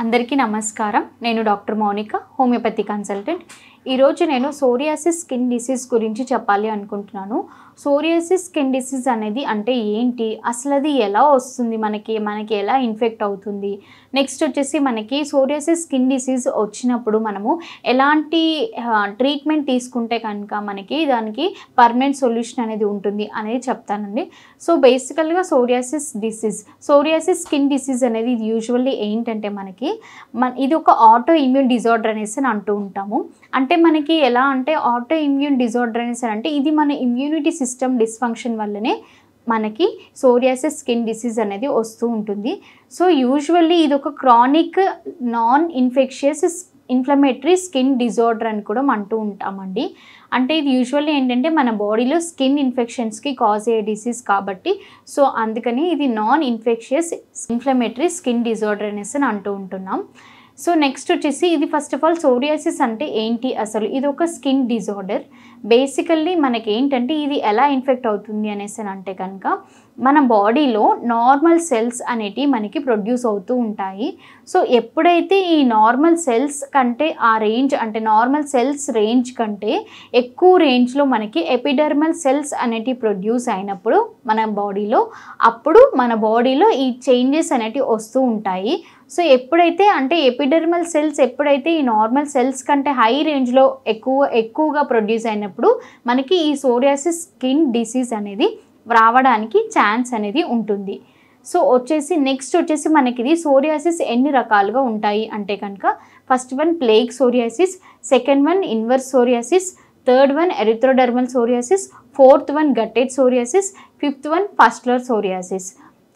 అందరికీ నమస్కారం. నేను డాక్టర్ మౌనిక, హోమియోపతి కన్సల్టెంట్. ఈరోజు నేను సోరియాసిస్ స్కిన్ డిసీజ్ గురించి చెప్పాలి అనుకుంటున్నాను. సోరియాసిస్ స్కిన్ డిసీజ్ అనేది అంటే ఏంటి, అసలు అది ఎలా వస్తుంది, మనకి ఎలా ఇన్ఫెక్ట్ అవుతుంది, నెక్స్ట్ వచ్చేసి మనకి సోరియాసిస్ స్కిన్ డిసీజ్ వచ్చినప్పుడు మనము ఎలాంటి ట్రీట్మెంట్ తీసుకుంటే కనుక మనకి దానికి పర్మనెంట్ సొల్యూషన్ అనేది ఉంటుంది అనేది చెప్తానండి. సో బేసికల్గా సోరియాసిస్ స్కిన్ డిసీజ్ అనేది యూజువల్లీ ఏంటంటే ఇది ఒక ఆటో ఇమ్యూన్ డిజార్డర్ అనేసి అని అంటూ ఉంటాము. అంటే మనకి ఎలా అంటే ఆటో ఇమ్యూన్ డిజార్డర్ అనేసి అంటే ఇది మన ఇమ్యూనిటీ సిస్టమ్ డిస్ఫంక్షన్ వల్లనే మనకి సోరియాసిస్ స్కిన్ డిసీజ్ అనేది వస్తూ ఉంటుంది. సో యూజువల్లీ ఇది ఒక chronic non infectious inflammatory skin disorder అని కూడా అంటూ ఉంటామండి. అంటే ఇది యూజువల్లీ ఏంటంటే మన బాడీలో స్కిన్ ఇన్ఫెక్షన్స్కి కాజ్ అయ్యే డిసీజ్ కాబట్టి సో అందుకని ఇది non infectious inflammatory skin disorder అనేసి అంటూ ఉంటున్నాం. సో నెక్స్ట్ వచ్చేసి ఇది ఫస్ట్ ఆఫ్ ఆల్ సోరియాసిస్ అంటే ఏంటి, అసలు ఇది ఒక స్కిన్ డిజార్డర్. బేసికల్లీ మనకి ఏంటంటే ఇది ఎలా ఇన్ఫెక్ట్ అవుతుంది అనేసి అంటే కనుక మన బాడీలో నార్మల్ సెల్స్ అనేటివి మనకి ప్రొడ్యూస్ అవుతూ ఉంటాయి. సో ఎప్పుడైతే ఈ నార్మల్ సెల్స్ కంటే ఆ రేంజ్ అంటే నార్మల్ సెల్స్ రేంజ్ కంటే ఎక్కువ రేంజ్లో మనకి ఎపిడర్మల్ సెల్స్ అనేటివి ప్రొడ్యూస్ అయినప్పుడు అప్పుడు మన బాడీలో ఈ చేంజెస్ అనేటివి వస్తూ ఉంటాయి. సో ఎప్పుడైతే అంటే ఎపిడర్మల్ సెల్స్ ఎప్పుడైతే ఈ నార్మల్ సెల్స్ కంటే హై రేంజ్లో ఎక్కువగా ప్రొడ్యూస్ అయినప్పుడు మనకి ఈ సోరియాసిస్ స్కిన్ డిసీజ్ అనేది రావడానికి ఛాన్స్ అనేది ఉంటుంది. సో నెక్స్ట్ వచ్చేసి మనకి ఇది సోరియాసిస్ ఎన్ని రకాలుగా ఉంటాయి అంటే కనుక first one plague psoriasis, second one inverse psoriasis, third one erythrodermal psoriasis, fourth one guttate psoriasis, fifth one pustular psoriasis.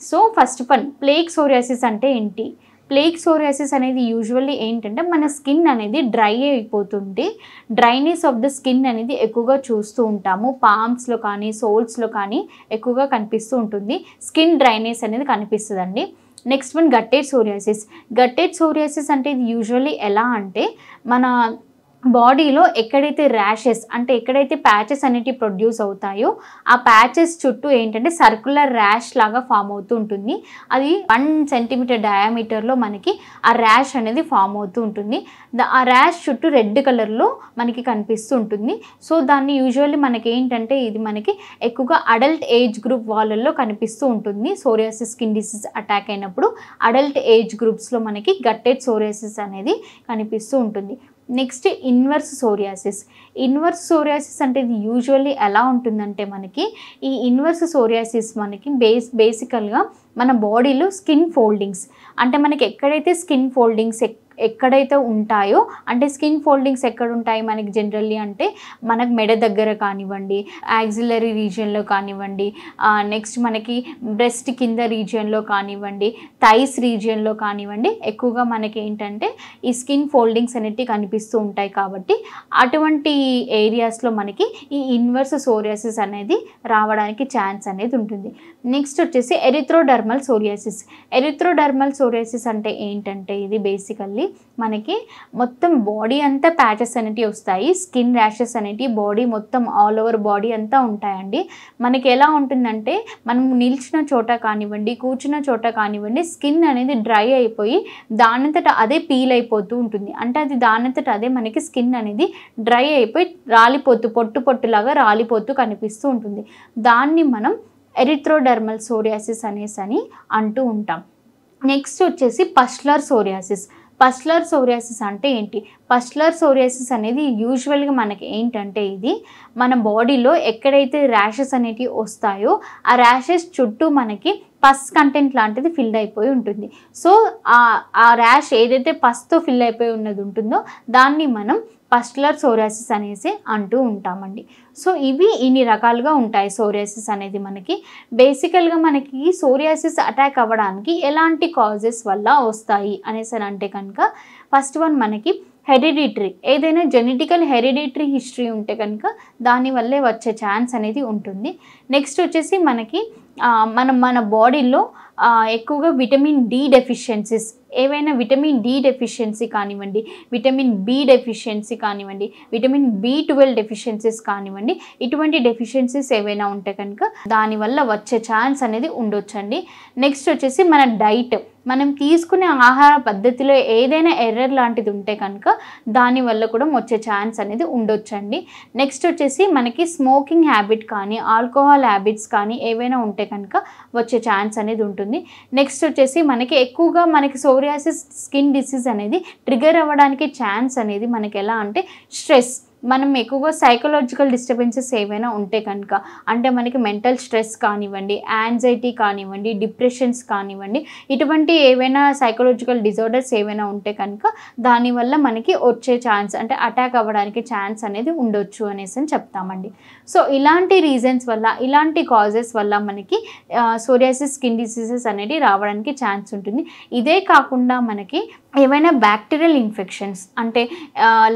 So first one plague psoriasis అంటే ఏంటి? ప్లేగ్ సోరియాసిస్ అనేది యూజువల్లీ ఏంటంటే మన స్కిన్ అనేది డ్రై అయిపోతుంది. డ్రైనెస్ ఆఫ్ ద స్కిన్ అనేది ఎక్కువగా చూస్తూ ఉంటాము. పామ్స్లో కానీ సోల్స్లో కానీ ఎక్కువగా కనిపిస్తూ ఉంటుంది. స్కిన్ డ్రైనెస్ అనేది కనిపిస్తుందండి. Next one guttate psoriasis. గట్టెడ్ psoriasis అంటే ఇది యూజువల్లీ ఎలా అంటే మన బాడీలో ఎక్కడైతే ర్యాషెస్ అంటే ఎక్కడైతే ప్యాచెస్ అనేటివి ప్రొడ్యూస్ అవుతాయో ఆ ప్యాచెస్ చుట్టూ ఏంటంటే సర్క్యులర్ ర్యాష్ లాగా ఫామ్ అవుతూ ఉంటుంది. అది 1 సెంటీమీటర్ డయామీటర్లో మనకి ఆ ర్యాష్ అనేది ఫామ్ అవుతూ ఉంటుంది. ఆ ర్యాష్ చుట్టూ రెడ్ కలర్లో మనకి కనిపిస్తూ ఉంటుంది. సో దాన్ని యూజువల్లీ మనకి ఏంటంటే ఇది మనకి ఎక్కువగా అడల్ట్ ఏజ్ గ్రూప్ వాళ్ళల్లో కనిపిస్తూ ఉంటుంది. సోరియాసిస్ స్కిన్ డిసీజ్ అటాక్ అయినప్పుడు అడల్ట్ ఏజ్ గ్రూప్స్లో మనకి గట్టెడ్ సోరియాసిస్ అనేది కనిపిస్తూ ఉంటుంది. Next inverse psoriasis. Inverse psoriasis అంటే ఇది యూజువల్లీ ఎలా ఉంటుందంటే మనకి ఈ ఇన్వర్స్ సోరియాసిస్ మనకి బేసికల్గా మన బాడీలో స్కిన్ ఫోల్డింగ్స్ అంటే మనకి ఎక్కడైతే స్కిన్ ఫోల్డింగ్స్ ఎక్కడైతే ఉంటాయో అంటే స్కిన్ ఫోల్డింగ్స్ ఎక్కడ ఉంటాయి మనకి జనరల్లీ అంటే మనకు మెడ దగ్గర కానివ్వండి, యాక్సిలరీ రీజియన్లో కానివ్వండి, నెక్స్ట్ మనకి బ్రెస్ట్ కింద రీజియన్లో కానివ్వండి, థైస్ రీజియన్లో కానివ్వండి, ఎక్కువగా మనకి ఏంటంటే ఈ స్కిన్ ఫోల్డింగ్స్ అనేటివి కనిపిస్తూ ఉంటాయి. కాబట్టి అటువంటి ఏరియాస్లో మనకి ఈ ఇన్వర్స్ సోరియాసిస్ అనేది రావడానికి ఛాన్స్ అనేది ఉంటుంది. నెక్స్ట్ వచ్చేసి ఎరిథ్రోడర్మల్ సోరియాసిస్. ఎరిథ్రోడర్మల్ సోరియాసిస్ అంటే ఏంటంటే ఇది బేసికల్లీ మనకి మొత్తం బాడీ అంతా ప్యాచెస్ అనేటివి వస్తాయి. స్కిన్ ర్యాషెస్ అనేటివి బాడీ మొత్తం ఆల్ ఓవర్ బాడీ అంతా ఉంటాయండి. మనకి ఎలా ఉంటుందంటే మనం నిల్చిన చోట కానివ్వండి, కూర్చున్న చోట కానివ్వండి, స్కిన్ అనేది డ్రై అయిపోయి దానంతట అదే పీల్ అయిపోతూ ఉంటుంది. అంటే అది దానంతట అదే మనకి స్కిన్ అనేది డ్రై అయిపోయి రాలిపోతూ పొట్టులాగా రాలిపోతూ కనిపిస్తూ ఉంటుంది. దాన్ని మనం ఎరిథ్రోడర్మల్ సోరియాసిస్ అనేసి అంటూ ఉంటాం. నెక్స్ట్ వచ్చేసి పస్టులర్ సోరియాసిస్. పస్టులర్ సోరియాసిస్ అంటే ఏంటి? పస్టులర్ సోరియాసిస్ అనేది యూజువల్గా మనకి ఏంటంటే ఇది మన బాడీలో ఎక్కడైతే ర్యాషెస్ అనేటివి వస్తాయో ఆ ర్యాషెస్ చుట్టూ మనకి పస్ కంటెంట్ లాంటిది ఫిల్ అయిపోయి ఉంటుంది. సో ఆ ర్యాష్ ఏదైతే పస్తో ఫిల్ అయిపోయి ఉన్నది ఉంటుందో దాన్ని మనం పస్టులర్ సోరియాసిస్ అనేసి అంటూ ఉంటామండి. సో ఇవి ఇన్ని రకాలుగా ఉంటాయి సోరియాసిస్ అనేది మనకి. బేసికల్గా మనకి సోరియాసిస్ అటాక్ అవ్వడానికి ఎలాంటి కాజెస్ వల్ల వస్తాయి అనేసి అంటే కనుక ఫస్ట్ వన్ మనకి హెరిడిటరీ, ఏదైనా జెనెటికల్ హెరిడిటరీ హిస్టరీ ఉంటే కనుక దానివల్లే వచ్చే ఛాన్స్ అనేది ఉంటుంది. నెక్స్ట్ వచ్చేసి మనకి మన బాడీలో ఎక్కువగా విటమిన్ డి డెఫిషియన్సీస్, ఏవైనా విటమిన్ డి డెఫిషియన్సీ కానివ్వండి, విటమిన్ బి డెఫిషియన్సీ కానివ్వండి, విటమిన్ B12 డెఫిషియన్సీస్ కానివ్వండి, ఇటువంటి డెఫిషియన్సీస్ ఏవైనా ఉంటే కనుక దానివల్ల వచ్చే ఛాన్స్ అనేది ఉండొచ్చండి. నెక్స్ట్ వచ్చేసి మన మనం తీసుకునే ఆహార పద్ధతిలో ఏదైనా ఎర్రర్ లాంటిది ఉంటే కనుక దానివల్ల కూడా వచ్చే ఛాన్స్ అనేది ఉండొచ్చండి. నెక్స్ట్ వచ్చేసి మనకి స్మోకింగ్ హ్యాబిట్ కానీ ఆల్కహాల్ హ్యాబిట్స్ కానీ ఏవైనా ఉంటే కనుక వచ్చే ఛాన్స్ అనేది ఉంటుంది. నెక్స్ట్ వచ్చేసి మనకి ఎక్కువగా మనకి సోరియాసిస్ స్కిన్ డిసీజ్ అనేది ట్రిగర్ అవ్వడానికి ఛాన్స్ అనేది మనకి ఎలా అంటే స్ట్రెస్, మనం ఎక్కువగా సైకలాజికల్ డిస్టర్బెన్సెస్ ఏవైనా ఉంటే కనుక, అంటే మనకి మెంటల్ స్ట్రెస్ కానివ్వండి, యాంగ్జైటీ కానివ్వండి, డిప్రెషన్స్ కానివ్వండి, ఇటువంటి ఏవైనా సైకలాజికల్ డిజార్డర్స్ ఏవైనా ఉంటే కనుక దానివల్ల మనకి వచ్చే ఛాన్స్ అంటే అటాక్ అవ్వడానికి ఛాన్స్ అనేది ఉండొచ్చు అనేసి అని చెప్తామండి. సో ఇలాంటి రీజన్స్ వల్ల, ఇలాంటి కాజెస్ వల్ల మనకి సోరియాసిస్ స్కిన్ డిసీజెస్ అనేది రావడానికి ఛాన్స్ ఉంటుంది. ఇదే కాకుండా మనకి ఏవైనా బ్యాక్టీరియల్ ఇన్ఫెక్షన్స్ అంటే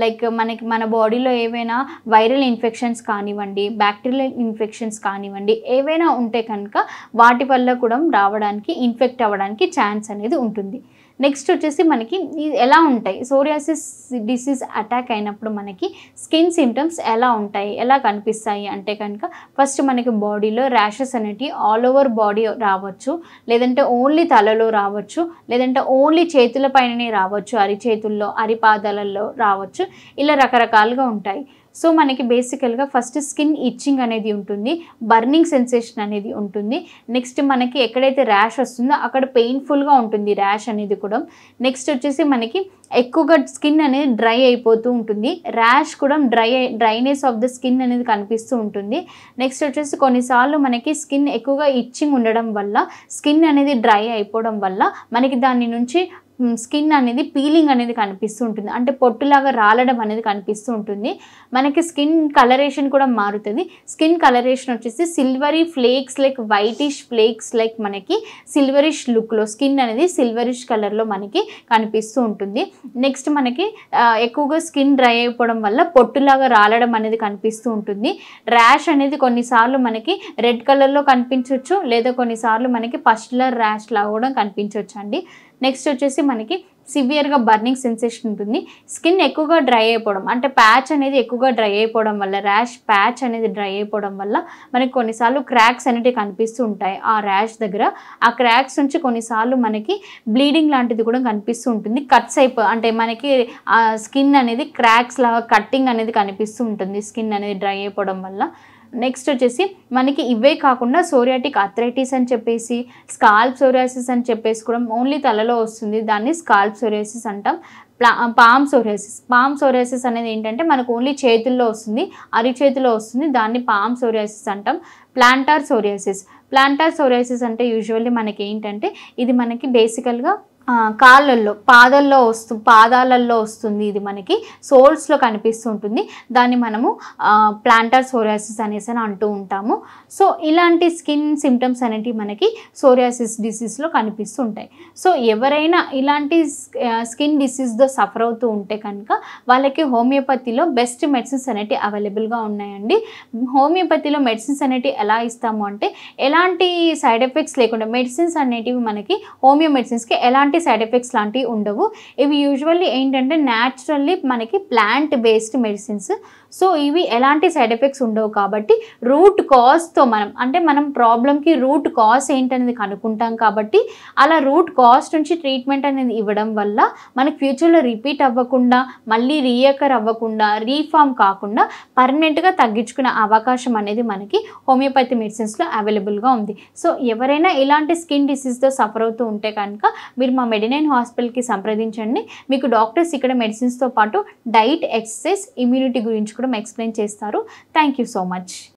లైక్ మన బాడీలో ఏవైనా వైరల్ ఇన్ఫెక్షన్స్ కానివ్వండి, బ్యాక్టీరియల్ ఇన్ఫెక్షన్స్ కానివ్వండి, ఏవైనా ఉంటే కనుక వాటి వల్ల కూడా రావడానికి, ఇన్ఫెక్ట్ అవ్వడానికి ఛాన్స్ అనేది ఉంటుంది. నెక్స్ట్ వచ్చేసి మనకి ఎలా ఉంటాయి సోరియాసిస్ డిసీజ్ అటాక్ అయినప్పుడు మనకి స్కిన్ సిమ్టమ్స్ ఎలా ఉంటాయి, ఎలా కనిపిస్తాయి అంటే కనుక ఫస్ట్ మనకి బాడీలో ర్యాషెస్ అనేటివి ఆల్ ఓవర్ బాడీ రావచ్చు, లేదంటే ఓన్లీ తలలో రావచ్చు, లేదంటే ఓన్లీ చేతుల పైననే రావచ్చు, అరిచేతుల్లో, అరిపాదాలలో రావచ్చు, ఇలా రకరకాలుగా ఉంటాయి. సో మనకి బేసికల్గా ఫస్ట్ స్కిన్ ఇచ్చింగ్ అనేది ఉంటుంది, బర్నింగ్ సెన్సేషన్ అనేది ఉంటుంది. నెక్స్ట్ మనకి ఎక్కడైతే ర్యాష్ వస్తుందో అక్కడ పెయిన్ఫుల్గా ఉంటుంది ర్యాష్ అనేది కూడా. నెక్స్ట్ వచ్చేసి మనకి ఎక్కువగా స్కిన్ అనేది డ్రై అయిపోతూ ఉంటుంది, ర్యాష్ కూడా డ్రైనెస్ ఆఫ్ ద స్కిన్ అనేది కనిపిస్తూ ఉంటుంది. నెక్స్ట్ వచ్చేసి కొన్నిసార్లు మనకి స్కిన్ ఎక్కువగా ఇచ్చింగ్ ఉండడం వల్ల, స్కిన్ అనేది డ్రై అయిపోవడం వల్ల మనకి దాని నుంచి స్కిన్ అనేది పీలింగ్ అనేది కనిపిస్తూ ఉంటుంది, అంటే పొట్టులాగా రాలడం అనేది కనిపిస్తూ ఉంటుంది. మనకి స్కిన్ కలరేషన్ కూడా మారుతుంది. స్కిన్ కలరేషన్ వచ్చేసి silvery flakes like whitish flakes like మనకి సిల్వరిష్ లుక్లో స్కిన్ అనేది సిల్వరిష్ కలర్లో మనకి కనిపిస్తూ ఉంటుంది. నెక్స్ట్ మనకి ఎక్కువగా స్కిన్ డ్రై అయిపోవడం వల్ల పొట్టులాగా రాలడం అనేది కనిపిస్తూ ఉంటుంది. ర్యాష్ అనేది కొన్నిసార్లు మనకి రెడ్ కలర్లో కనిపించవచ్చు, లేదా కొన్నిసార్లు మనకి పస్టులర్ ర్యాష్ లాగా కూడా కనిపించవచ్చు అండి. నెక్స్ట్ వచ్చేసి మనకి సివియర్గా బర్నింగ్ సెన్సేషన్ ఉంటుంది. స్కిన్ ఎక్కువగా డ్రై అయిపోవడం అంటే ప్యాచ్ అనేది ఎక్కువగా డ్రై అయిపోవడం వల్ల, ర్యాష్ ప్యాచ్ అనేది డ్రై అయిపోవడం వల్ల మనకి కొన్నిసార్లు క్రాక్స్ అనేవి కనిపిస్తూ ఉంటాయి ఆ ర్యాష్ దగ్గర. ఆ క్రాక్స్ నుంచి కొన్నిసార్లు మనకి బ్లీడింగ్ లాంటిది కూడా కనిపిస్తూ ఉంటుంది. కట్స్ అంటే మనకి ఆ స్కిన్ అనేది క్రాక్స్ లాగా కట్టింగ్ అనేది కనిపిస్తూ ఉంటుంది స్కిన్ అనేది డ్రై అయిపోవడం వల్ల. నెక్స్ట్ వచ్చేసి మనకి ఇవే కాకుండా సోరియాటిక్ ఆర్థరైటిస్ అని చెప్పేసి, స్కాల్ప్ సోరియాసిస్ అని చెప్పేసి కూడా ఓన్లీ తలలో వస్తుంది, దాన్ని స్కాల్ప్ సోరియాసిస్ అంటాం. పామ్ సోరియాసిస్ అనేది ఏంటంటే మనకు ఓన్లీ చేతుల్లో వస్తుంది, అరిచేతిలో వస్తుంది, దాన్ని పామ్ సోరియాసిస్ అంటాం. ప్లాంటార్ సోరియాసిస్ అంటే యూజువల్లీ మనకి ఏంటంటే ఇది మనకి బేసికల్గా పాదాలలో వస్తుంది, ఇది మనకి సోల్స్లో కనిపిస్తూ ఉంటుంది, దాన్ని మనము ప్లాంటార్ సోరియాసిస్ అనేసి అని అంటూ ఉంటాము. సో ఇలాంటి స్కిన్ సిమ్టమ్స్ అనేటివి మనకి సోరియాసిస్ డిసీజ్లో కనిపిస్తూ ఉంటాయి. సో ఎవరైనా ఇలాంటి స్కిన్ డిసీజ్తో సఫర్ అవుతూ ఉంటే కనుక వాళ్ళకి హోమియోపతిలో బెస్ట్ మెడిసిన్స్ అనేటివి అవైలబుల్గా ఉన్నాయండి. హోమియోపతిలో మెడిసిన్స్ అనేటివి ఎలా ఇస్తాము అంటే ఎలాంటి సైడ్ ఎఫెక్ట్స్ లేకుండా, మెడిసిన్స్ అనేటివి మనకి హోమియో మెడిసిన్స్కి ఎలాంటి సైడ్ ఎఫెక్ట్స్ లాంటివి ఉండవు. ఇవి యూజువల్లీ ఏంటంటే న్యాచురల్లీ మనకి ప్లాంట్ బేస్డ్ మెడిసిన్స్. సో ఇవి ఎలాంటి సైడ్ ఎఫెక్ట్స్ ఉండవు కాబట్టి రూట్ కాజ్తో మనం ప్రాబ్లంకి రూట్ కాజ్ ఏంటనేది కనుక్కుంటాం కాబట్టి అలా రూట్ కాజ్ నుంచి ట్రీట్మెంట్ అనేది ఇవ్వడం వల్ల మనకి ఫ్యూచర్లో రిపీట్ అవ్వకుండా, మళ్ళీ రీయకర్ అవ్వకుండా, రీఫార్మ్ కాకుండా పర్మనెంట్గా తగ్గించుకునే అవకాశం అనేది మనకి హోమియోపతి మెడిసిన్స్లో అవైలబుల్గా ఉంది. సో ఎవరైనా ఇలాంటి స్కిన్ డిసీజ్తో సఫర్ అవుతూ ఉంటే కనుక మీరు మా మెడినైన్ హాస్పిటల్కి సంప్రదించండి. మీకు డాక్టర్స్ ఇక్కడ మెడిసిన్స్తో పాటు డైట్, ఎక్సర్సైజ్, ఇమ్యూనిటీ గురించి కూడా ఎక్స్ప్లెయిన్ చేస్తారు. Thank you so much.